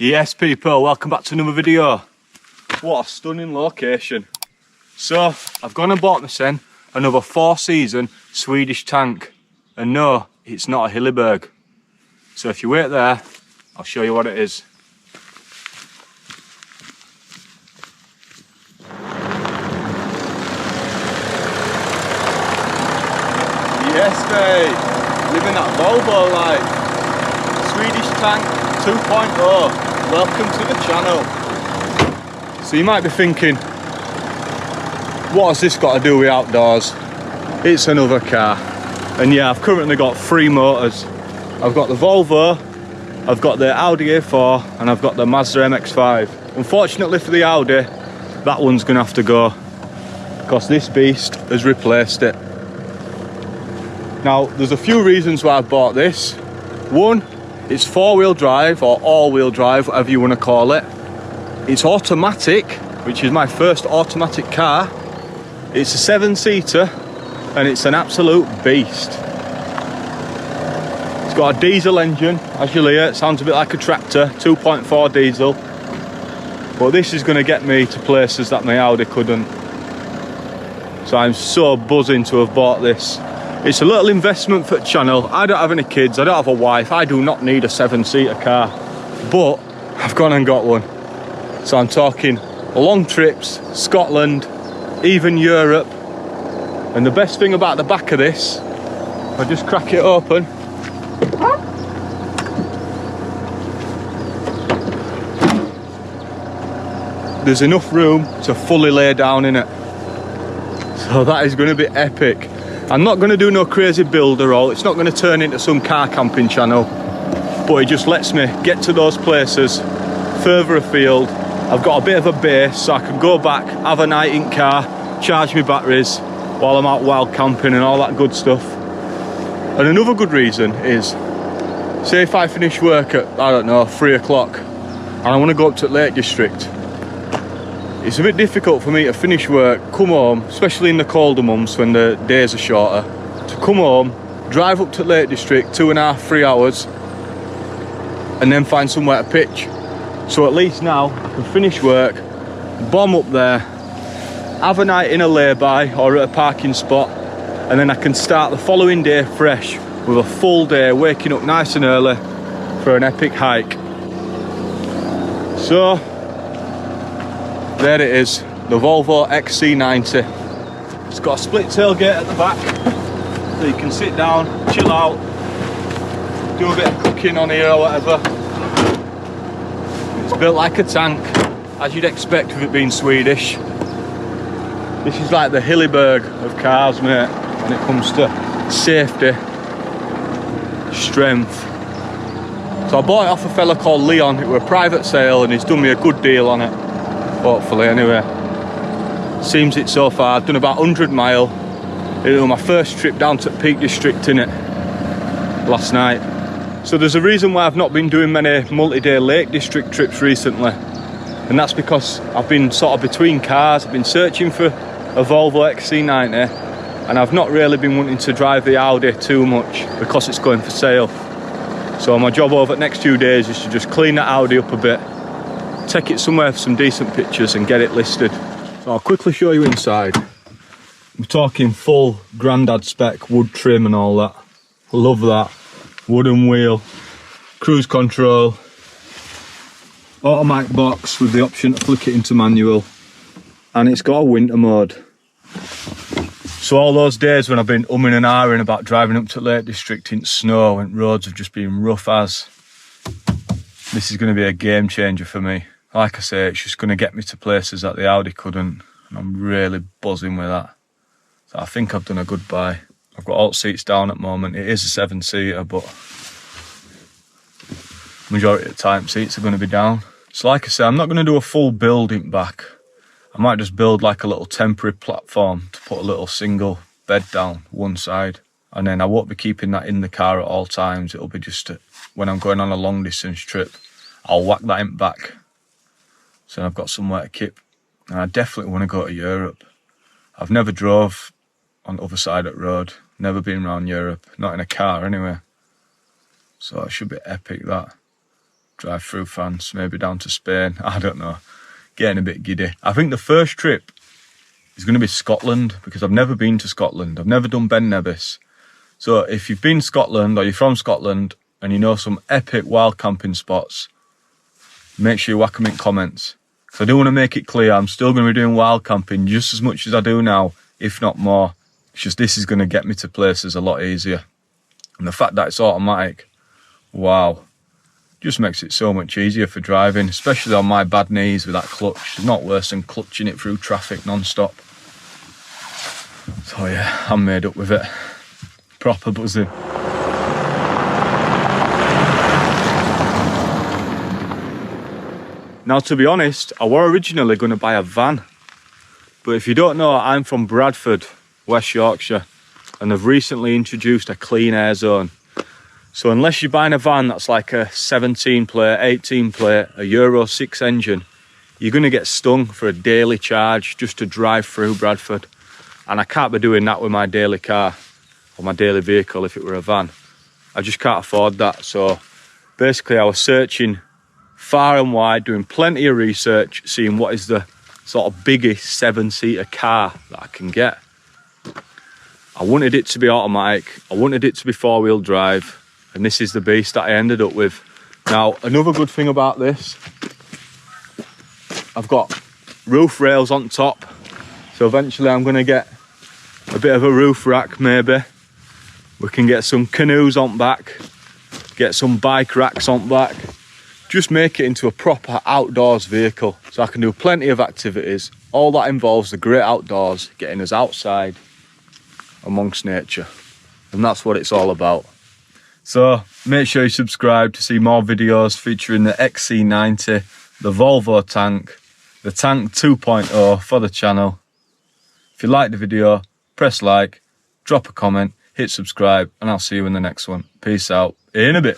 Yes people, welcome back to another video. What a stunning location. So I've gone and bought myself another 4-season Swedish tank, and no, it's not a Hilleberg. So if you wait there, I'll show you what it is. Yes mate, living that Volvo life. Swedish tank 2.0, welcome to the channel. So you might be thinking, what has this got to do with outdoors? It's another car. And yeah, I've currently got 3 motors. I've got the Volvo, I've got the Audi A4, and I've got the Mazda MX-5. Unfortunately for the Audi, that one's gonna have to go because this beast has replaced it. Now, there's a few reasons why I've bought this. One, it's 4-wheel drive or all-wheel drive, whatever you want to call it. It's automatic, which is my first automatic car. It's a 7-seater and it's an absolute beast. It's got a diesel engine, as you'll hear. It sounds a bit like a tractor, 2.4 diesel. But this is going to get me to places that my Audi couldn't. So I'm so buzzing to have bought this. It's a little investment for the channel. I don't have any kids, I don't have a wife, I do not need a 7-seater car. But I've gone and got one. So I'm talking long trips, Scotland, even Europe. And the best thing about the back of this, if I just crack it open, there's enough room to fully lay down in it. So that is going to be epic. I'm not going to do no crazy builder roll. It's not going to turn into some car camping channel, but it just lets me get to those places further afield. I've got a bit of a base, so I can go back, have a night in car, charge my batteries while I'm out wild camping and all that good stuff. And another good reason is, say if I finish work at, I don't know, 3 o'clock and I want to go up to the Lake District, it's a bit difficult for me to finish work, come home, especially in the colder months when the days are shorter, to come home, drive up to the Lake District, 2.5, 3 hours, and then find somewhere to pitch. So at least now I can finish work, bomb up there, have a night in a lay-by or at a parking spot, and then I can start the following day fresh with a full day, waking up nice and early for an epic hike. So there it is, the Volvo XC90. It's got a split tailgate at the back, so you can sit down, chill out, do a bit of cooking on here or whatever. It's built like a tank, as you'd expect with it being Swedish. This is like the Hilleberg of cars, mate, when it comes to safety, strength. So I bought it off a fella called Leon. It was a private sale and he's done me a good deal on it. Hopefully, anyway. Seems it so far. I've done about 100 mile. It was my first trip down to the Peak District in it last night. So there's a reason why I've not been doing many multi-day Lake District trips recently, and that's because I've been sort of between cars. I've been searching for a Volvo XC90 and I've not really been wanting to drive the Audi too much because it's going for sale. So my job over the next few days is to just clean that Audi up a bit, take it somewhere for some decent pictures and get it listed. So I'll quickly show you inside. We're talking full grandad spec wood trim and all that. Love that. Wooden wheel, cruise control, automatic box with the option to flick it into manual, and it's got a winter mode. So all those days when I've been umming and ahhing about driving up to Lake District in snow and roads have just been rough as, this is going to be a game changer for me. Like I say, it's just going to get me to places that the Audi couldn't, and I'm really buzzing with that. So I think I've done a good buy. I've got all seats down at the moment. It is a 7-seater, but majority of the time seats are going to be down. So like I say, I'm not going to do a full build in back. I might just build like a little temporary platform to put a little single bed down one side, and then I won't be keeping that in the car at all times. It'll be just when I'm going on a long distance trip, I'll whack that in back, so I've got somewhere to keep. And I definitely want to go to Europe. I've never drove on the other side of the road, never been around Europe, not in a car anyway. So it should be epic, that. drive through France, maybe down to Spain, I don't know. Getting a bit giddy. I think the first trip is going to be Scotland, because I've never been to Scotland. I've never done Ben Nevis. So if you've been to Scotland or you're from Scotland and you know some epic wild camping spots, make sure you whack them in comments. So I do want to make it clear, I'm still going to be doing wild camping just as much as I do now, if not more. It's just this is going to get me to places a lot easier. And the fact that it's automatic, wow, just makes it so much easier for driving, especially on my bad knees with that clutch. It's not worse than clutching it through traffic non-stop. So yeah, I'm made up with it. Proper buzzing. Now, to be honest, I were originally going to buy a van. But if you don't know, I'm from Bradford, West Yorkshire, and they've recently introduced a clean air zone. So unless you're buying a van that's like a 17 plate, 18 plate, a Euro 6 engine, you're going to get stung for a daily charge just to drive through Bradford. And I can't be doing that with my daily car or my daily vehicle if it were a van. I just can't afford that. So basically I was searching far and wide, doing plenty of research, seeing what is the sort of biggest 7-seater car that I can get. I wanted it to be automatic, I wanted it to be 4-wheel drive, and this is the beast that I ended up with. Now, another good thing about this, I've got roof rails on top, so eventually I'm going to get a bit of a roof rack maybe. We can get some canoes on back, get some bike racks on back, just make it into a proper outdoors vehicle so I can do plenty of activities. All that involves the great outdoors, getting us outside amongst nature, and that's what it's all about. So make sure you subscribe to see more videos featuring the XC90, the Volvo tank, the Tank 2.0 for the channel. If you like the video, press like, drop a comment, hit subscribe, and I'll see you in the next one. Peace out. In a bit.